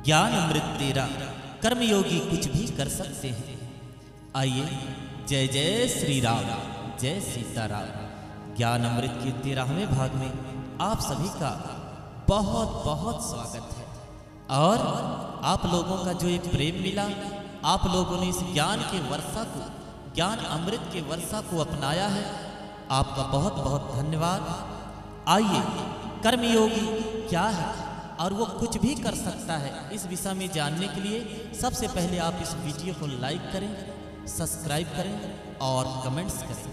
ज्ञान अमृत तेरा कर्मयोगी कुछ भी कर सकते हैं। आइए, जय जय श्री राम, जय सीताराम। ज्ञान अमृत के 13वें भाग में आप सभी का बहुत बहुत स्वागत है। और आप लोगों का जो एक प्रेम मिला, आप लोगों ने इस ज्ञान के वर्षा को, ज्ञान अमृत के वर्षा को अपनाया है, आपका बहुत बहुत धन्यवाद। आइए, कर्मयोगी क्या है और वो कुछ भी कर सकता है, इस विषय में जानने के लिए सबसे पहले आप इस वीडियो को लाइक करें, सब्सक्राइब करें और कमेंट्स करें।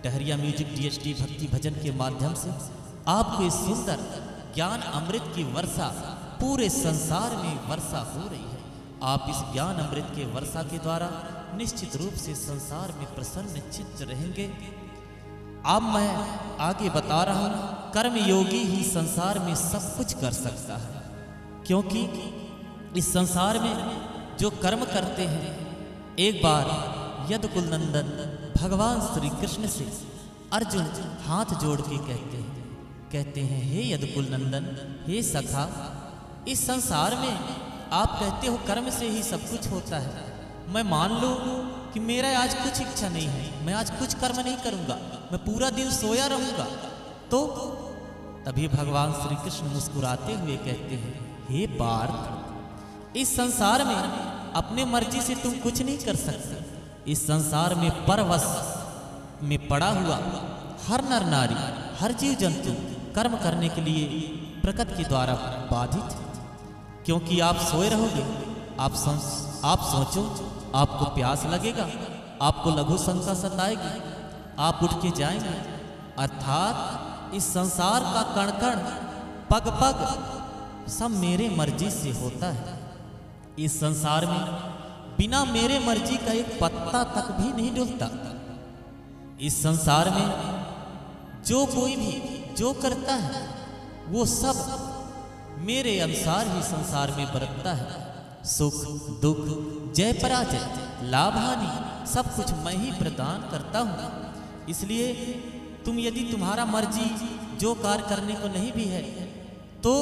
डहरिया म्यूजिक डीएचडी भक्ति भजन के माध्यम से आपको इस सुंदर ज्ञान अमृत की वर्षा पूरे संसार में वर्षा हो रही है। आप इस ज्ञान अमृत के वर्षा के द्वारा निश्चित रूप से संसार में प्रसन्न चित्त रहेंगे। अब मैं आगे बता रहा हूँ, कर्मयोगी ही संसार में सब कुछ कर सकता है, क्योंकि इस संसार में जो कर्म करते हैं, एक बार यदुकुल नंदन भगवान श्री कृष्ण से अर्जुन हाथ जोड़ के कहते हैं हे यदुकुल नंदन, हे सखा, इस संसार में आप कहते हो कर्म से ही सब कुछ होता है। मैं मान लूँ कि मेरा आज कुछ इच्छा नहीं है, मैं आज कुछ कर्म नहीं करूँगा, मैं पूरा दिन सोया रहूँगा, तो तभी भगवान श्री कृष्ण मुस्कुराते हुए कहते हैं हे पार्थ, इस संसार में अपने मर्जी से तुम कुछ नहीं कर सकते। इस संसार में परवश में पड़ा हुआ हर नर नारी, हर जीव जंतु कर्म करने के लिए प्रकृति के द्वारा बाधित है। क्योंकि आप सोए रहोगे, आप सोचो, आपको प्यास लगेगा, आपको लघु शंका सताएगी, आप उठ के जाएंगे। अर्थात इस संसार का कण कण, पग पग सब मेरे मर्जी से होता है। इस संसार में बिना मेरे मर्जी का एक पत्ता तक भी नहीं डुलता। इस संसार में जो कोई भी जो करता है, वो सब मेरे अनुसार ही संसार में बरतता है। सुख दुख, जय पराजय, लाभ हानि, सब कुछ मैं ही प्रदान करता हूँ। इसलिए यदि तुम्हारा मर्जी जो कार्य करने को नहीं भी है, तो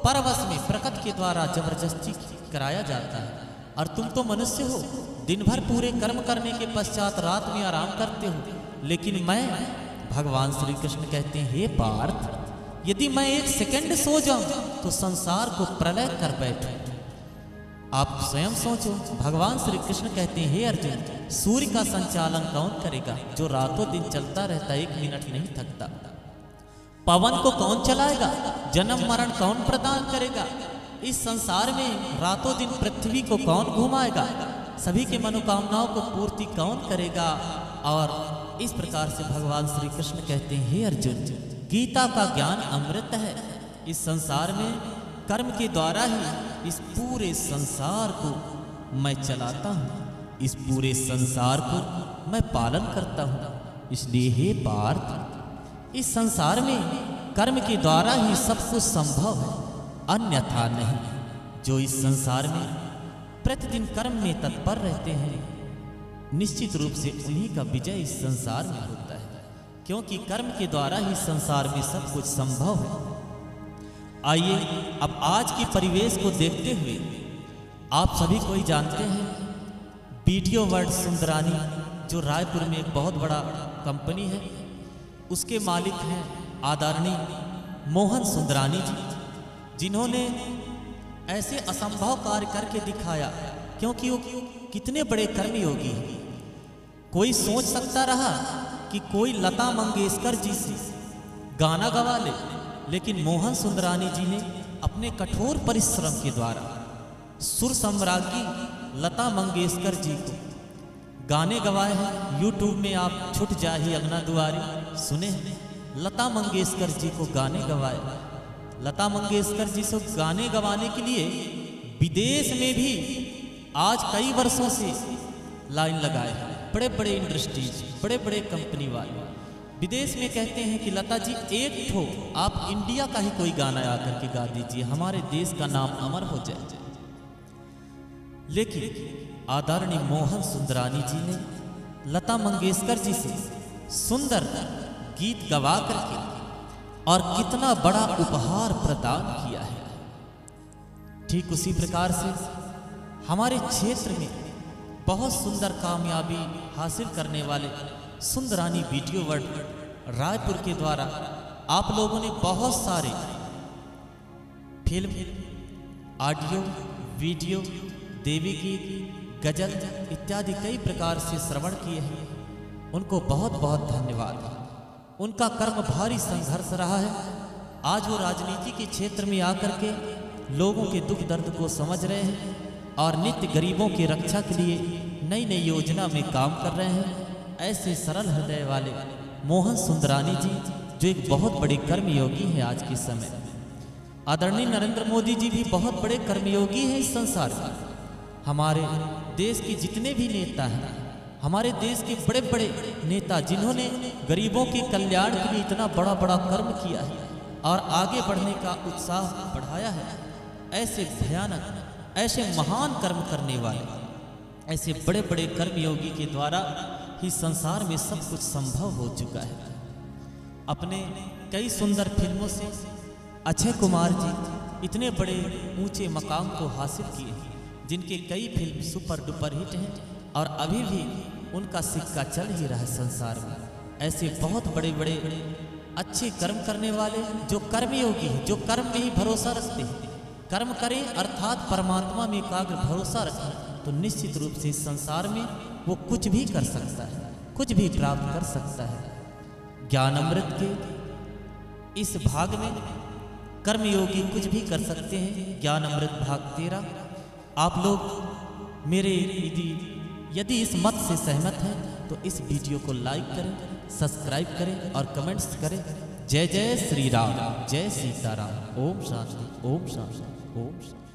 परवश में प्रकृति के द्वारा जबरदस्ती कराया जाता है। और तुम तो मनुष्य हो, दिन भर पूरे कर्म करने के पश्चात रात में आराम करते हो, लेकिन मैं, भगवान श्री कृष्ण कहते हैं हे पार्थ, यदि मैं एक सेकंड सो जाऊं तो संसार को प्रलय कर बैठूं। आप स्वयं सोचो, भगवान श्री कृष्ण कहते हैं हे अर्जुन, सूर्य का संचालन कौन करेगा जो रातों दिन चलता रहता, एक मिनट नहीं थकता? पवन को कौन चलाएगा? जन्म मरण कौन प्रदान करेगा? इस संसार में रातों दिन पृथ्वी को कौन घुमाएगा? सभी के मनोकामनाओं को पूर्ति कौन करेगा? और इस प्रकार से भगवान श्री कृष्ण कहते हैं हे अर्जुन, गीता का ज्ञान अमृत है। इस संसार में कर्म के द्वारा ही इस पूरे संसार को मैं चलाता हूँ, इस पूरे संसार को मैं पालन करता हूँ। इसलिए हे पार्थ, इस संसार में कर्म के द्वारा ही सब कुछ संभव है, अन्यथा नहीं। जो इस संसार में प्रतिदिन कर्म में तत्पर रहते हैं, निश्चित रूप से उन्हीं का विजय इस संसार में होता है, क्योंकि कर्म के द्वारा ही संसार में सब कुछ संभव है। आइए, अब आज के परिवेश को देखते हुए, आप सभी कोई जानते हैं वीडियो वर्ल्ड सुंदरानी, जो रायपुर में एक बहुत बड़ा कंपनी है, उसके मालिक हैं आदरणीय मोहन सुंदरानी जी, जिन्होंने ऐसे असंभव कार्य करके दिखाया, क्योंकि वो कितने बड़े कर्मयोगी हैं। कोई सोच सकता रहा कि कोई लता मंगेशकर जी से गाना गवा ले, लेकिन मोहन सुंदरानी जी ने अपने कठोर परिश्रम के द्वारा सुर सम्राज्ञी लता मंगेशकर जी को गाने गवाए हैं। यूट्यूब में आप छुट जाही अंगना दुआरी सुने हैं, लता मंगेशकर जी को गाने गवाए। लता मंगेशकर जी से गाने गवाने के लिए विदेश में भी आज कई वर्षों से लाइन लगाए हैं। बड़े बड़े इंडस्ट्रीज, बड़े बड़े कंपनी वाले विदेश में कहते हैं कि लता जी एक ठो आप इंडिया का ही कोई गाना आकर के गा दीजिए, हमारे देश का नाम अमर हो जाए। लेकिन आदरणीय मोहन सुंदरानी जी ने लता मंगेशकर जी से सुंदर गीत गवा करके और कितना बड़ा उपहार प्रदान किया है। ठीक उसी प्रकार से हमारे क्षेत्र में बहुत सुंदर कामयाबी हासिल करने वाले सुंदरानी वीडियो वर्ल्ड रायपुर के द्वारा आप लोगों ने बहुत सारे फिल्म, ऑडियो, वीडियो, देवी गीत, गजल इत्यादि कई प्रकार से श्रवण किए हैं। उनको बहुत बहुत धन्यवाद। उनका कर्म भारी संघर्ष रहा है। आज वो राजनीति के क्षेत्र में आकर के लोगों के दुख दर्द को समझ रहे हैं और नित्य गरीबों की रक्षा के लिए नई नई योजना में काम कर रहे हैं। ऐसे सरल हृदय वाले मोहन सुंदरानी जी जो एक बहुत बड़े कर्मयोगी हैं आज के समय। आदरणीय नरेंद्र मोदी जी भी बहुत बड़े कर्मयोगी हैं इस संसार में। हमारे देश के जितने भी नेता हैं, हमारे देश के बड़े बड़े नेता जिन्होंने गरीबों के कल्याण के लिए इतना बड़ा बड़ा कर्म किया है और आगे बढ़ने का उत्साह बढ़ाया है, ऐसे भयानक, ऐसे महान कर्म करने वाले, ऐसे बड़े बड़े कर्मयोगी के द्वारा ही संसार में सब कुछ संभव हो चुका है। अपने कई सुंदर फिल्मों से अक्षय कुमार जी इतने बड़े ऊंचे मकाम को हासिल किए हैं, जिनके कई फिल्म सुपर डुपर हिट हैं और अभी भी उनका सिक्का चल ही रहा है संसार में। ऐसे बहुत बड़े बड़े अच्छे कर्म करने वाले जो कर्मयोगी हैं, जो कर्म में ही भरोसा रखते हैं, कर्म करें अर्थात परमात्मा में एकाग्र भरोसा रखें, तो निश्चित रूप से इस संसार में वो कुछ भी कर सकता है, कुछ भी प्राप्त कर सकता है। ज्ञान अमृत के इस भाग में कर्मयोगी कुछ भी कर सकते हैं। ज्ञान अमृत भाग 13। आप लोग मेरे यदि इस मत से सहमत हैं तो इस वीडियो को लाइक करें, सब्सक्राइब करें और कमेंट्स करें। जय जय श्री राम, जय सीताराम। ओम शांति, ओम शांति, ओम शांति।